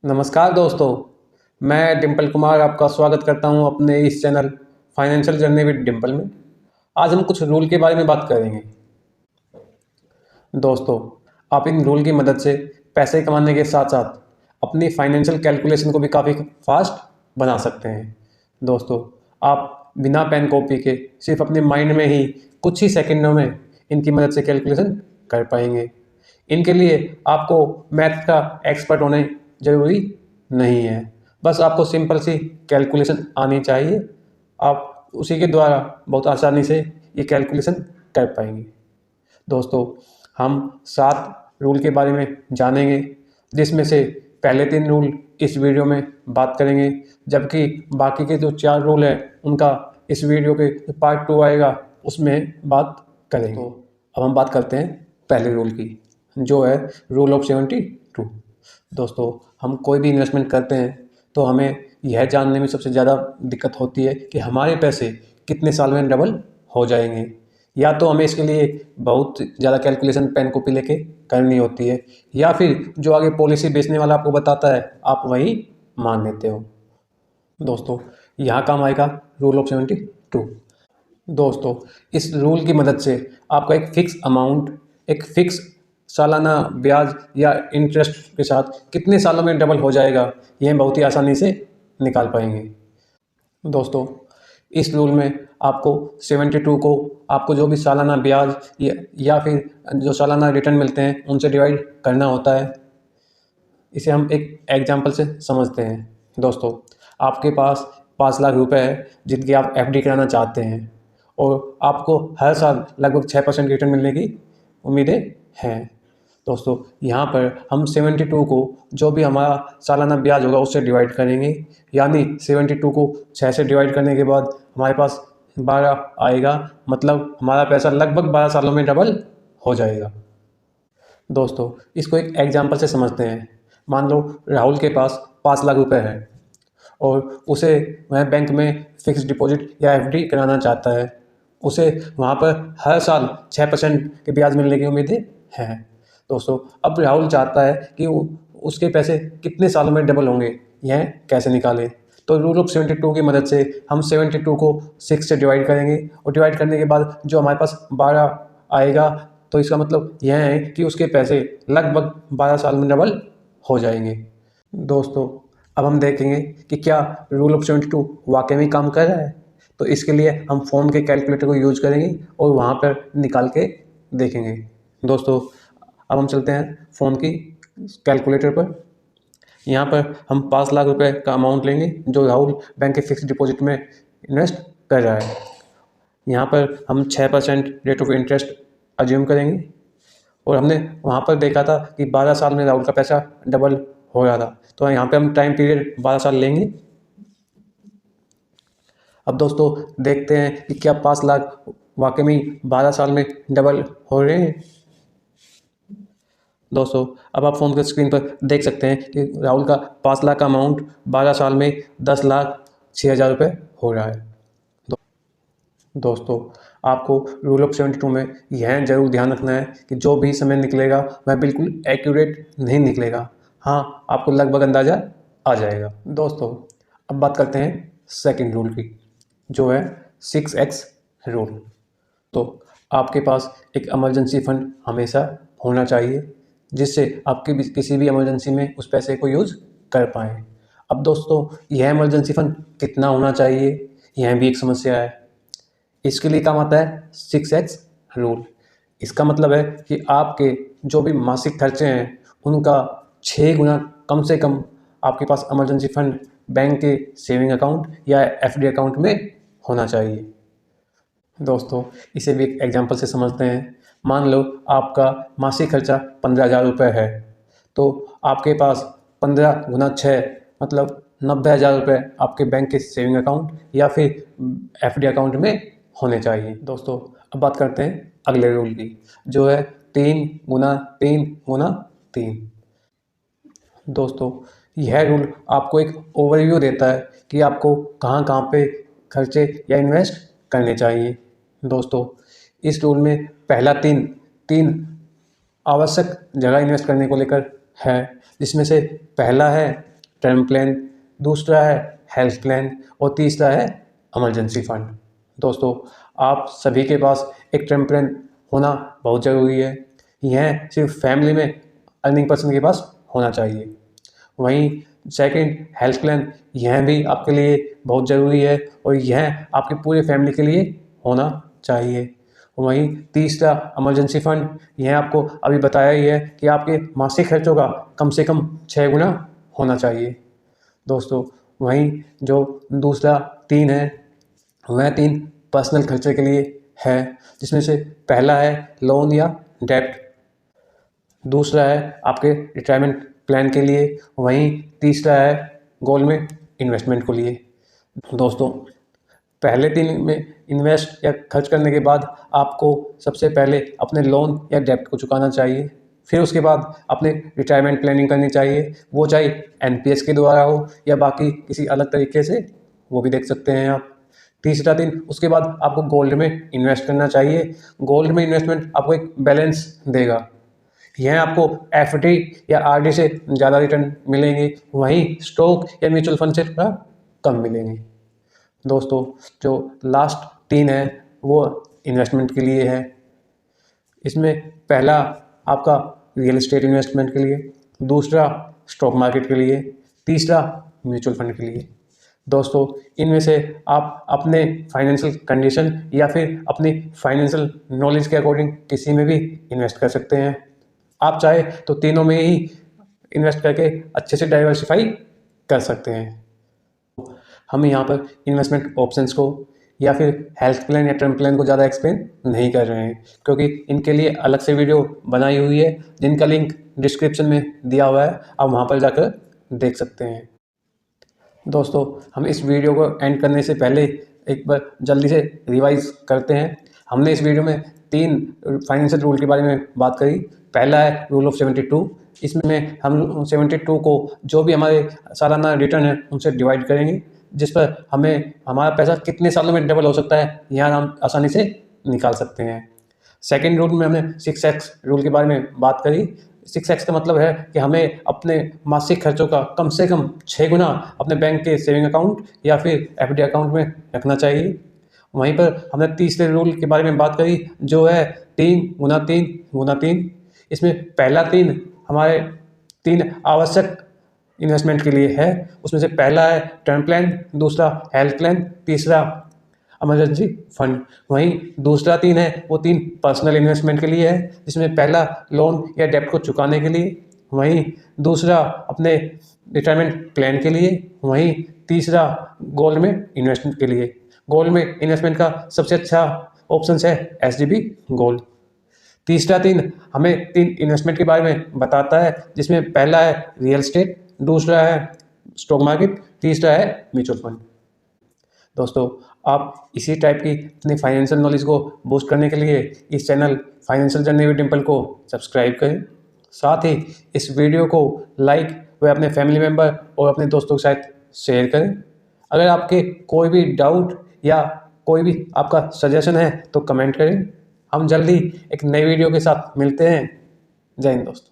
नमस्कार दोस्तों, मैं डिम्पल कुमार आपका स्वागत करता हूं अपने इस channel financial journey with Dimple में। आज हम कुछ रूल के बारे में बात करेंगे। दोस्तों, आप इन रूल की मदद से पैसे कमाने के साथ साथ अपनी फाइनेंशियल कैलकुलेशन को भी काफ़ी फास्ट बना सकते हैं। दोस्तों, आप बिना पेन कॉपी के सिर्फ अपने माइंड में ही कुछ ही सेकंडों में इनकी मदद से कैलकुलेशन कर पाएंगे। इनके लिए आपको मैथ का एक्सपर्ट होने ज़रूरी नहीं है, बस आपको सिंपल सी कैलकुलेशन आनी चाहिए। आप उसी के द्वारा बहुत आसानी से ये कैलकुलेशन कर पाएंगे। दोस्तों, हम 7 रूल के बारे में जानेंगे, जिसमें से पहले 3 रूल इस वीडियो में बात करेंगे, जबकि बाकी के जो 4 रूल हैं उनका इस वीडियो के पार्ट 2 आएगा उसमें बात करेंगे। तो अब हम बात करते हैं पहले रूल की, जो है रूल ऑफ 72। दोस्तों, हम कोई भी इन्वेस्टमेंट करते हैं तो हमें यह जानने में सबसे ज़्यादा दिक्कत होती है कि हमारे पैसे कितने साल में डबल हो जाएंगे। या तो हमें इसके लिए बहुत ज़्यादा कैलकुलेशन पेन कॉपी लेके करनी होती है, या फिर जो आगे पॉलिसी बेचने वाला आपको बताता है आप वही मान लेते हो। दोस्तों, यहाँ काम आएगा रूल ऑफ 72। दोस्तों, इस रूल की मदद से आपका एक फ़िक्स अमाउंट, एक फ़िक्स सालाना ब्याज या इंटरेस्ट के साथ कितने सालों में डबल हो जाएगा, ये बहुत ही आसानी से निकाल पाएंगे। दोस्तों, इस रूल में आपको 72 को आपको जो भी सालाना ब्याज या फिर जो सालाना रिटर्न मिलते हैं उनसे डिवाइड करना होता है। इसे हम एक एग्जांपल से समझते हैं। दोस्तों, आपके पास 5 लाख रुपए है जिनकी आप एफडी कराना चाहते हैं और आपको हर साल लगभग 6% रिटर्न मिलने की उम्मीदें हैं। दोस्तों, यहाँ पर हम 72 को जो भी हमारा सालाना ब्याज होगा उससे डिवाइड करेंगे, यानी 72 को 6 से डिवाइड करने के बाद हमारे पास 12 आएगा, मतलब हमारा पैसा लगभग 12 सालों में डबल हो जाएगा। दोस्तों, इसको एक एग्जांपल से समझते हैं। मान लो राहुल के पास 5 लाख रुपए है और उसे वह बैंक में फिक्स डिपॉजिट या एफडी कराना चाहता है। उसे वहाँ पर हर साल 6% के ब्याज मिलने की उम्मीदें हैं। दोस्तों, अब राहुल चाहता है कि उसके पैसे कितने सालों में डबल होंगे, यह कैसे निकालें। तो रूल ऑफ 72 की मदद से हम 72 को 6 से डिवाइड करेंगे और डिवाइड करने के बाद जो हमारे पास 12 आएगा, तो इसका मतलब यह है कि उसके पैसे लगभग 12 साल में डबल हो जाएंगे। दोस्तों, अब हम देखेंगे कि क्या रूल ऑफ 72 वाकई में काम कर रहा है। तो इसके लिए हम फ़ोन के कैलकुलेटर को यूज करेंगे और वहाँ पर निकाल के देखेंगे। दोस्तों, अब हम चलते हैं फ़ोन की कैलकुलेटर पर। यहाँ पर हम 5 लाख रुपए का अमाउंट लेंगे जो राहुल बैंक के फिक्स डिपॉजिट में इन्वेस्ट कर रहा है। यहाँ पर हम 6% रेट ऑफ इंटरेस्ट अज्यूम करेंगे और हमने वहाँ पर देखा था कि 12 साल में राहुल का पैसा डबल हो रहा था, तो यहाँ पे हम टाइम पीरियड 12 साल लेंगे। अब दोस्तों, देखते हैं कि क्या 5 लाख वाकई में 12 साल में डबल हो रहे हैं। दोस्तों, अब आप फ़ोन के स्क्रीन पर देख सकते हैं कि राहुल का 5 लाख का अमाउंट 12 साल में 10,06,000 रुपये हो रहा है। दोस्तों, आपको रूल ऑफ 72 में यह ज़रूर ध्यान रखना है कि जो भी समय निकलेगा वह बिल्कुल एक्यूरेट नहीं निकलेगा। हाँ, आपको लगभग अंदाज़ा आ जाएगा। दोस्तों, अब बात करते हैं सेकंड रूल की, जो है 6x रूल। तो आपके पास एक इमरजेंसी फंड हमेशा होना चाहिए, जिससे आपकी किसी भी इमरजेंसी में उस पैसे को यूज़ कर पाएँ। अब दोस्तों, यह इमरजेंसी फंड कितना होना चाहिए, यह भी एक समस्या है। इसके लिए काम आता है 6x रूल। इसका मतलब है कि आपके जो भी मासिक खर्चे हैं उनका 6 गुना कम से कम आपके पास इमरजेंसी फंड बैंक के सेविंग अकाउंट या एफडी अकाउंट में होना चाहिए। दोस्तों, इसे भी एक एग्जांपल से समझते हैं। मान लो आपका मासिक खर्चा 15,000 रुपये है, तो आपके पास 15 गुना 6 मतलब 90,000 रुपये आपके बैंक के सेविंग अकाउंट या फिर एफडी अकाउंट में होने चाहिए। दोस्तों, अब बात करते हैं अगले रूल की, जो है 3 गुना 3 गुना 3। दोस्तों, यह रूल आपको एक ओवरव्यू देता है कि आपको कहाँ कहाँ पे खर्चे या इन्वेस्ट करने चाहिए। दोस्तों, इस रूल में पहला तीन आवश्यक जगह इन्वेस्ट करने को लेकर है, जिसमें से पहला है टर्म प्लान, दूसरा है हेल्थ प्लान और तीसरा है इमरजेंसी फंड। दोस्तों, आप सभी के पास एक टर्म प्लान होना बहुत ज़रूरी है। यह सिर्फ फैमिली में अर्निंग पर्सन के पास होना चाहिए। वहीं सेकंड हेल्थ प्लान, यह भी आपके लिए बहुत ज़रूरी है और यह आपकी पूरी फैमिली के लिए होना चाहिए। वहीं तीसरा इमरजेंसी फंड, यह आपको अभी बताया ही है कि आपके मासिक खर्चों का कम से कम 6 गुना होना चाहिए। दोस्तों, वहीं जो दूसरा 3 है, वह 3 पर्सनल खर्चे के लिए है, जिसमें से पहला है लोन या डेब्ट, दूसरा है आपके रिटायरमेंट प्लान के लिए, वहीं तीसरा है गोल्ड में इन्वेस्टमेंट के लिए। दोस्तों, पहले 3 में इन्वेस्ट या खर्च करने के बाद आपको सबसे पहले अपने लोन या डेब्ट को चुकाना चाहिए। फिर उसके बाद अपने रिटायरमेंट प्लानिंग करनी चाहिए, वो चाहे एनपीएस के द्वारा हो या बाकी किसी अलग तरीके से, वो भी देख सकते हैं आप। तीसरा दिन उसके बाद आपको गोल्ड में इन्वेस्ट करना चाहिए। गोल्ड में इन्वेस्टमेंट आपको एक बैलेंस देगा। यह आपको एफडी या आरडी से ज़्यादा रिटर्न मिलेंगे, वहीं स्टॉक या म्यूचुअल फंड से थोड़ा कम मिलेंगे। दोस्तों, जो लास्ट 3 है वो इन्वेस्टमेंट के लिए है। इसमें पहला आपका रियल एस्टेट इन्वेस्टमेंट के लिए, दूसरा स्टॉक मार्केट के लिए, तीसरा म्यूचुअल फंड के लिए। दोस्तों, इनमें से आप अपने फाइनेंशियल कंडीशन या फिर अपनी फाइनेंशियल नॉलेज के अकॉर्डिंग किसी में भी इन्वेस्ट कर सकते हैं। आप चाहे तो तीनों में ही इन्वेस्ट करके अच्छे से डाइवर्सिफाई कर सकते हैं। हम यहाँ पर इन्वेस्टमेंट ऑप्शंस को या फिर हेल्थ प्लान या टर्म प्लान को ज़्यादा एक्सप्लेन नहीं कर रहे हैं, क्योंकि इनके लिए अलग से वीडियो बनाई हुई है जिनका लिंक डिस्क्रिप्शन में दिया हुआ है, आप वहाँ पर जाकर देख सकते हैं। दोस्तों, हम इस वीडियो को एंड करने से पहले एक बार जल्दी से रिवाइज करते हैं। हमने इस वीडियो में 3 फाइनेंशियल रूल के बारे में बात करी। पहला है रूल ऑफ 72। इसमें हम 72 को जो भी हमारे सालाना रिटर्न है उनसे डिवाइड करेंगे, जिस पर हमें हमारा पैसा कितने सालों में डबल हो सकता है यहाँ हम आसानी से निकाल सकते हैं। सेकेंड रूल में हमने 6x रूल के बारे में बात करी। 6x का मतलब है कि हमें अपने मासिक खर्चों का कम से कम 6 गुना अपने बैंक के सेविंग अकाउंट या फिर एफडी अकाउंट में रखना चाहिए। वहीं पर हमने तीसरे रूल के बारे में बात करी, जो है 3 गुना 3 गुना 3। इसमें पहला 3 हमारे 3 आवश्यक इन्वेस्टमेंट के लिए है। उसमें से पहला है टर्म प्लान, दूसरा हेल्थ प्लान, तीसरा इमरजेंसी फंड। वहीं दूसरा 3 है वो 3 पर्सनल इन्वेस्टमेंट के लिए है, जिसमें पहला लोन या डेब्ट को चुकाने के लिए, वहीं दूसरा अपने रिटायरमेंट प्लान के लिए, वहीं तीसरा गोल्ड में इन्वेस्टमेंट के लिए। गोल्ड में इन्वेस्टमेंट का सबसे अच्छा ऑप्शन है एसडीबी गोल्ड। तीसरा 3 हमें 3 इन्वेस्टमेंट के बारे में बताता है, जिसमें पहला है रियल एस्टेट, दूसरा है स्टॉक मार्केट, तीसरा है म्यूचुअल फंड। दोस्तों, आप इसी टाइप की अपनी फाइनेंशियल नॉलेज को बूस्ट करने के लिए इस channel financial journey with Dimple को सब्सक्राइब करें। साथ ही इस वीडियो को लाइक व अपने फैमिली मेम्बर और अपने दोस्तों के साथ शेयर करें। अगर आपके कोई भी डाउट या कोई भी आपका सजेशन है तो कमेंट करें। हम जल्दी एक नई वीडियो के साथ मिलते हैं। जय हिंद दोस्तों।